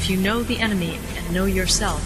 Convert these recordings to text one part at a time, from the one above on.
If you know the enemy and know yourself,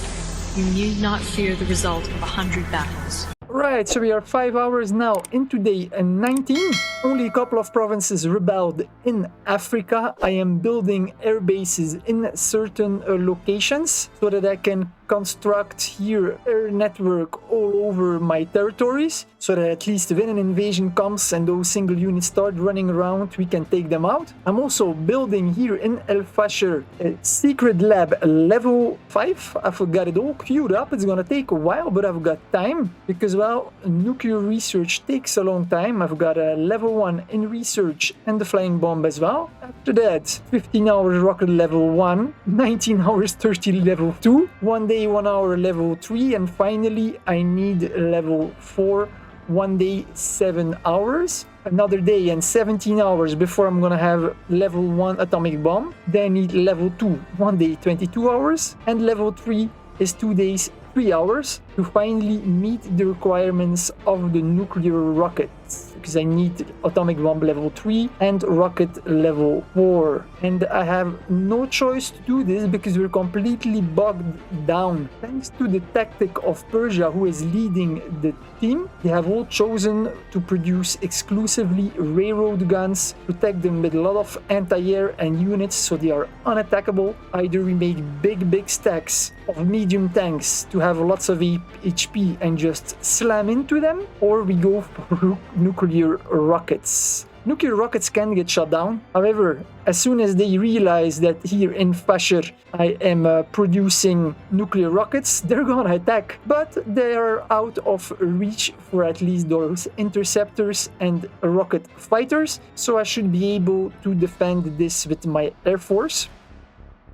you need not fear the result of 100 battles. Right, so we are 5 hours now into day 19. Only a couple of provinces rebelled in Africa. I am building air bases in certain locations so that I can construct here air network all over my territories, so that at least when an invasion comes and those single units start running around, we can take them out. I'm also building here in El Fasher a secret lab level 5. I've got it all queued up. It's gonna take a while, but I've got time because, well, nuclear research takes a long time. I've got a level 1 in research and the flying bomb as well. After that, 15 hours rocket level 1, 19 hours 30 level 2, 1 day 1 hour level 3, and finally I need level 4, 1 day 7 hours, another day and 17 hours before I'm gonna have level 1 atomic bomb. Then I need level 2, 1 day 22 hours, and level 3 is 2 days 3 hours to finally meet the requirements of the nuclear rockets, because I need atomic bomb level 3 and rocket level 4. And I have no choice to do this because we're completely bogged down. Thanks to the tactic of Persia, who is leading the team, they have all chosen to produce exclusively railroad guns, protect them with a lot of anti-air and units so they are unattackable. Either we make big stacks of medium tanks to have lots of HP and just slam into them, or we go for nuclear rockets. Nuclear rockets can get shut down. However, as soon as they realize that here in Fasher I am producing nuclear rockets, they're gonna attack. But they are out of reach for at least those interceptors and rocket fighters, so I should be able to defend this with my Air Force.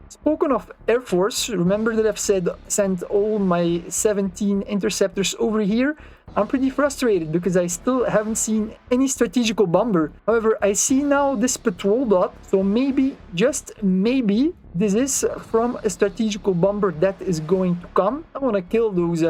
Spoken of Air Force, remember that I've sent all my 17 interceptors over here? I'm pretty frustrated because I still haven't seen any strategical bomber. However, I see now this patrol dot, so maybe, just maybe, this is from a strategical bomber that is going to come. I want to kill those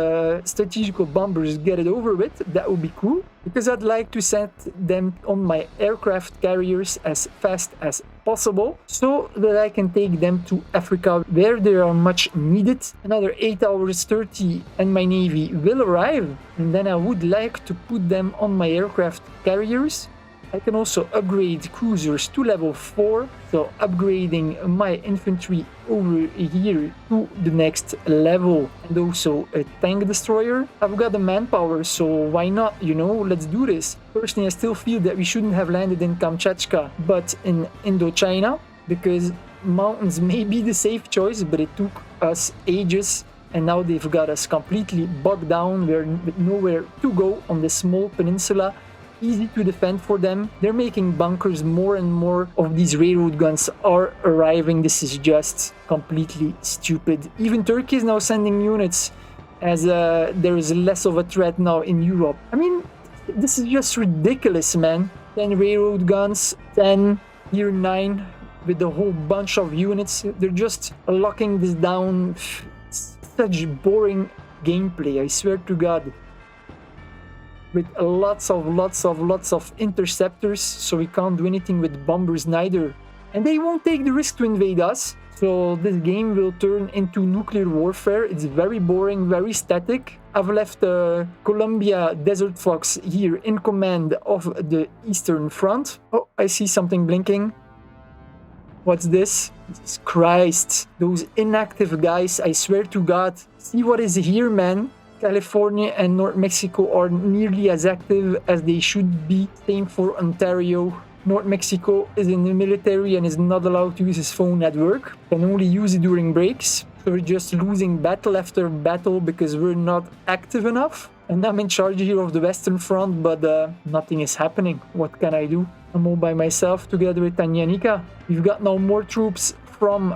strategical bombers, get it over with. That would be cool, because I'd like to send them on my aircraft carriers as fast as possible so that I can take them to Africa where they are much needed. Another 8 hours 30 and my navy will arrive, and then I would like to put them on my aircraft carriers. I can also upgrade cruisers to level 4, so upgrading my infantry over here to the next level, and also a tank destroyer. I've got the manpower, so why not, you know, let's do this. Personally, I still feel that we shouldn't have landed in Kamchatka, but in Indochina, because mountains may be the safe choice, but it took us ages, and now they've got us completely bogged down. We're with nowhere to go on this small peninsula. Easy to defend for them. They're making bunkers. More and more of these railroad guns are arriving. This is just completely stupid. Even Turkey is now sending units, as there is less of a threat now in Europe. I mean, this is just ridiculous, man. 10 railroad guns, 10, here 9, with a whole bunch of units. They're just locking this down. Such boring gameplay, I swear to God. With lots of interceptors, so we can't do anything with bombers neither. And they won't take the risk to invade us, so this game will turn into nuclear warfare. It's very boring, very static. I've left Columbia Desert Fox here in command of the Eastern Front. Oh, I see something blinking. What's this? Jesus Christ. Those inactive guys, I swear to God. See what is here, man. California and North Mexico are nearly as active as they should be. Same for Ontario. North Mexico is in the military and is not allowed to use his phone at work. Can only use it during breaks. So we're just losing battle after battle because we're not active enough. And I'm in charge here of the Western Front, but nothing is happening. What can I do? I'm all by myself together with Tanganyika. We've got now more troops from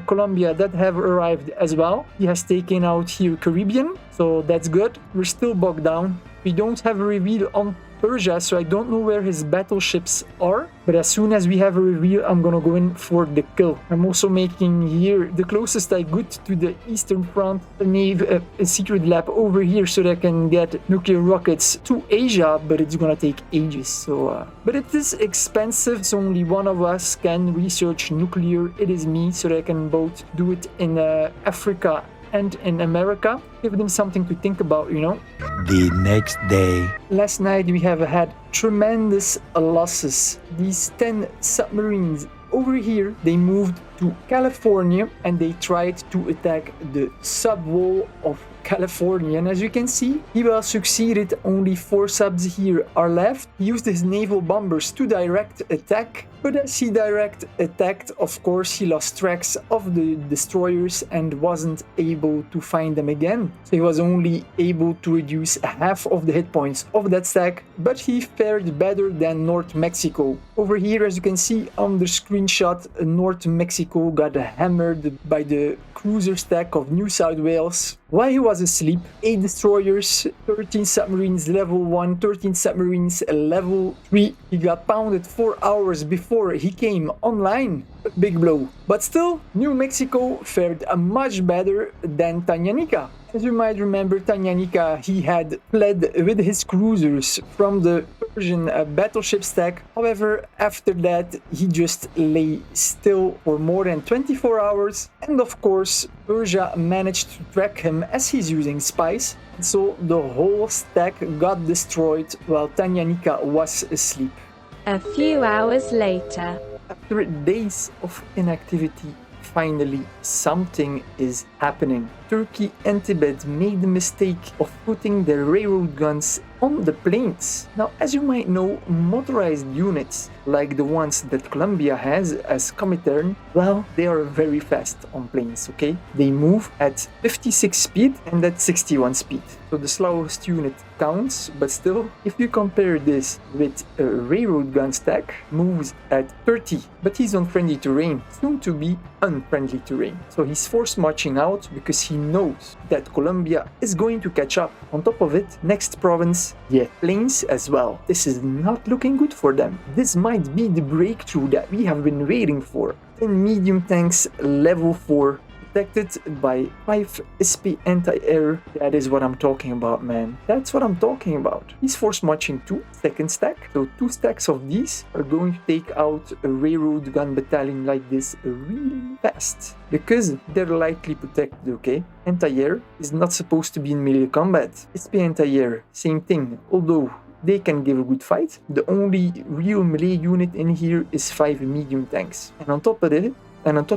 Colombia that have arrived as well. He has taken out here Caribbean, so that's good. We're still bogged down. We don't have a reveal on Persia, so I don't know where his battleships are. But as soon as we have a reveal, I'm gonna go in for the kill. I'm also making here the closest I could to the Eastern Front a secret lab over here so that I can get nuclear rockets to Asia, but it's gonna take ages. So, but it is expensive, so only one of us can research nuclear. It is me, so that I can both do it in Africa and in America. Give them something to think about, you know. The next day. Last night we have had tremendous losses. These 10 submarines over here, they moved to California and they tried to attack the subwall of California, and as you can see, he well succeeded. Only 4 subs here are left. He used his naval bombers to direct attack, but as he direct attacked, of course, he lost tracks of the destroyers and wasn't able to find them again. So he was only able to reduce half of the hit points of that stack, but he fared better than North Mexico. Over here, as you can see on the screenshot, North Mexico got hammered by the cruiser stack of New South Wales. While he was asleep, 8 destroyers, 13 submarines level 1, 13 submarines level 3. He got pounded 4 hours before he came online. Big blow. But still, New Mexico fared much better than Tanganyika. As you might remember, Tanganyika, he had fled with his cruisers from the Persian battleship stack. However, after that, he just lay still for more than 24 hours. And of course, Persia managed to track him as he's using spies. So the whole stack got destroyed while Tanganyika was asleep. A few hours later. After days of inactivity, finally something is happening. Turkey and Tibet made the mistake of putting their railroad guns on the planes. Now, as you might know, motorized units like the ones that Colombia has as Comintern, well, they are very fast on planes, okay? They move at 56 speed and at 61 speed. So the slowest unit counts, but still, if you compare this with a railroad gun stack, moves at 30, but he's on friendly terrain, soon to be unfriendly terrain. So he's force marching out because he knows that Colombia is going to catch up. On top of it, next province, yeah, planes as well. This is not looking good for them. This might be the breakthrough that we have been waiting for. 10 medium tanks level 4, protected by 5 SP anti-air. That is what I'm talking about, man. That's what I'm talking about. He's force marching 2, second stack. So 2 stacks of these are going to take out a railroad gun battalion like this really fast. Because they're lightly protected, okay? Anti-air is not supposed to be in melee combat. SP anti-air, same thing. Although they can give a good fight, the only real melee unit in here is 5 medium tanks. And on top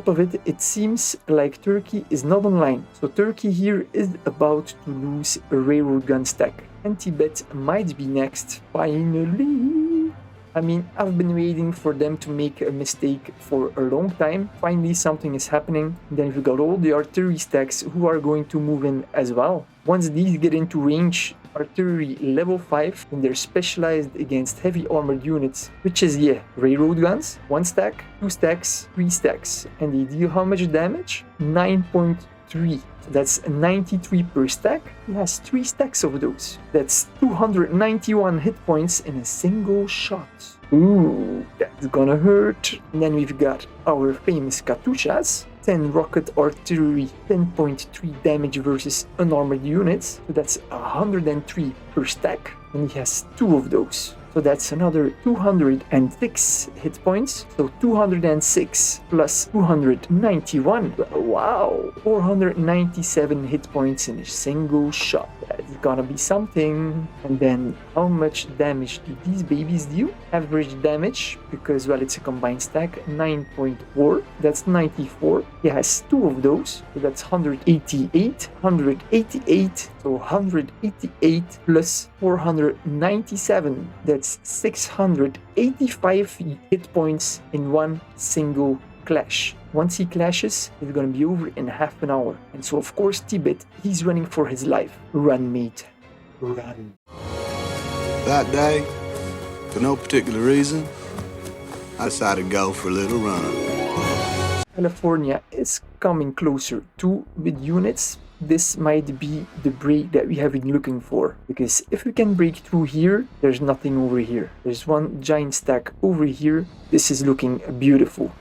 of it, it seems like Turkey is not online. So Turkey here is about to lose a railroad gun stack. And Tibet might be next, finally. I mean, I've been waiting for them to make a mistake for a long time. Finally, something is happening. Then we got all the artillery stacks who are going to move in as well. Once these get into range, artillery level 5, and they're specialized against heavy armored units, which is, yeah, railroad guns, 1 stack, 2 stacks, 3 stacks. And they deal how much damage? 9.3. So that's 93 per stack. He has 3 stacks of those. That's 291 hit points in a single shot. Ooh, that's gonna hurt. And then we've got our famous Katyushas. 10 rocket artillery, 10.3 damage versus unarmored units. So that's 103 per stack. And he has 2 of those. So that's another 206 hit points. So 206 plus 291. Wow! 497 hit points in a single shot. That's gonna be something. And then how much damage do these babies deal? Average damage, because, well, it's a combined stack, 9.4. That's 94. He has 2 of those. So that's 188. 188. So 188 plus 497. That's 685 hit points in one single clash. Once he clashes, it's gonna be over in half an hour. And so, of course, Tibet, he's running for his life. Run, mate. Run. That day, for no particular reason, I decided to go for a little run. California is coming closer too with units. this might be the break that we have been looking for. Because if we can break through here, there's nothing over here. There's one giant stack over here. This is looking beautiful.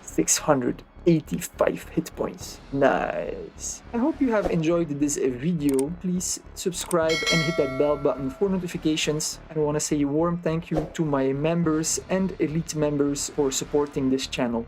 685 hit points. Nice. I hope you have enjoyed this video. Please subscribe and hit that bell button for notifications. I want to say a warm thank you to my members and elite members for supporting this channel.